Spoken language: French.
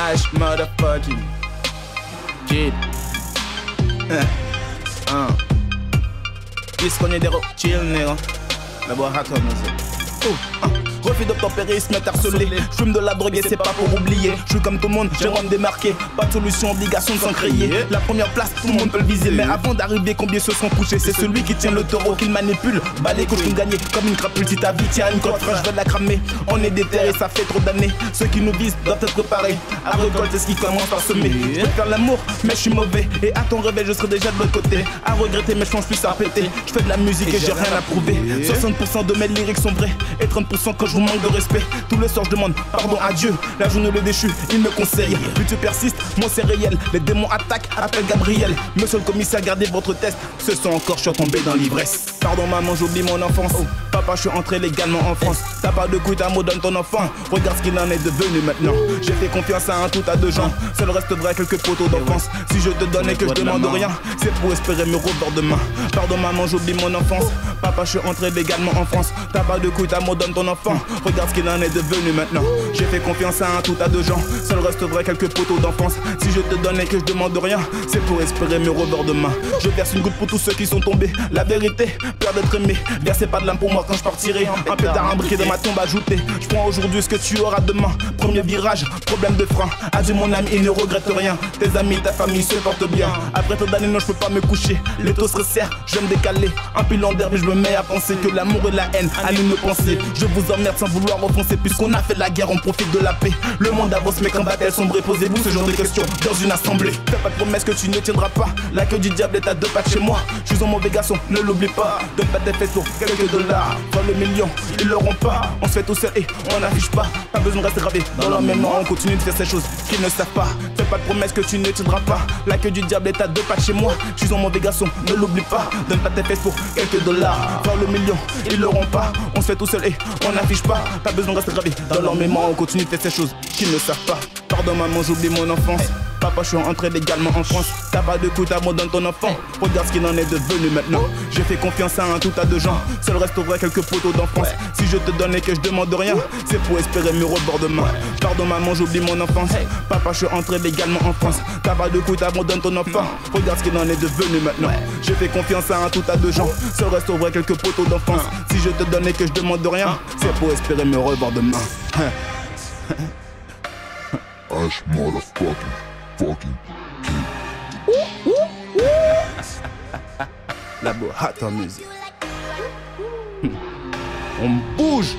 H motherfucking kid. Puisqu'on est des rock chill, nègre. La boîte à musique. Refus d'obtempérer, se mettre harcelé. Je fume de la drogue et c'est pas pour oublier. Je suis comme tout le monde, j'ai envie de me démarquer. Pas de solution, obligation de s'en créer. La première place, tout le monde peut le viser. Mais avant d'arriver, combien se sont couchés? C'est celui qui tient le taureau, qui le manipule. Bah les coachs qui me gagner comme une crapule. Si ta vie tient une cote fraîche, je vais la cramer. On est déterré, ça fait trop d'années. Ceux qui nous visent doivent être préparés à récolter ce qui commence par semer. Je peux faire l'amour, mais je suis mauvais. Et à ton réveil, je serai déjà de l'autre côté. À regretter, mais je pense plus à péter. Je fais de la musique et j'ai rien à prouver. 60% de mes lyrics sont vrais et 30% que je vous manque de respect. Tous les soirs je demande pardon à Dieu. La journée le déchu, il me conseille. Plus tu persistes, moi c'est réel. Les démons attaquent, appelle Gabriel. Monsieur le commissaire, gardez votre test. Ce sont encore, je suis tombé dans l'ivresse. Pardon maman, j'oublie mon enfance. Papa, je suis entré légalement en France. T'as pas de couilles, t'as mot, donne ton enfant. Regarde ce qu'il en est devenu maintenant. J'ai fait confiance à un tout à deux gens. Seul reste vrai quelques photos d'enfance. Si je te donne et que je demande rien, c'est pour espérer me rebord demain. Pardon maman, j'oublie mon enfance. Papa, je suis entré légalement en France. T'as pas de couilles, t'as mot, donne ton enfant. Regarde ce qu'il en est devenu maintenant. J'ai fait confiance à un tout à deux gens. Seul reste vrai quelques photos d'enfance. Si je te donne et que je demande rien, c'est pour espérer me rebord demain. Je verse une goutte pour tous ceux qui sont tombés. La vérité, peur d'être aimé. Versez pas de l'âme pour moi quand je partirai. Un pétard imbriqué dans ma tombe ajouté. Je prends aujourd'hui ce que tu auras demain. Premier virage, problème de frein. Adieu mon ami, il ne regrette rien. Tes amis, ta famille se portent bien. Après tant d'années, non, je peux pas me coucher. Les taux se resserrent, je vais me décaler. Un pilon d'herbe, je me mets à penser que l'amour et la haine allument nos pensées. Je vous emmerde sans vouloir offenser. Puisqu'on a fait la guerre, on profite de la paix. Le monde avance, mais quand va-t-elle sombrer? Posez-vous ce genre de questions dans une assemblée. Fais pas de promesses que tu ne tiendras pas. La queue du diable est à deux pas de chez moi. Je suis un mauvais garçon, ne l'oublie pas. Donne pas tes fesses pour quelques dollars. Dans le million, ils l'auront pas. On se fait tout seul et on n'affiche pas. Pas besoin de rester gravé dans leur mémoire. On continue de faire ces choses qu'ils ne savent pas. Fais pas de promesses que tu ne tiendras pas. La queue du diable est à deux pas de chez moi. Je suis un mauvais garçon, ne l'oublie pas. Donne pas tes fesses pour quelques dollars. Dans le million, ils l'auront pas. On se fait tout seul et on n'affiche pas. Pas besoin de rester gravé dans leur mémoire. On continue de faire ces choses qu'ils ne savent pas. Pardon maman, j'oublie mon enfance. Papa, je suis entré légalement en France. T'as pas de coup, t'as mot, donne ton enfant. Regarde ce qu'il en est devenu maintenant. J'ai fait confiance à un tout à deux gens. Seul reste vrai quelques photos d'enfance. Si je te donne et que je demande rien, c'est pour espérer me rebord demain. Pardon maman, j'oublie mon enfance. Papa, je suis entré légalement en France. T'as pas de coup, t'as mot, donne ton enfant. Regarde ce qu'il en est devenu maintenant. J'ai fait confiance à un tout à deux gens. Seul reste vrai quelques photos d'enfance. Si je te donne et que je demande rien, c'est pour espérer me rebord demain. H motherfucking fucking kid. La boîte à musique. On bouge.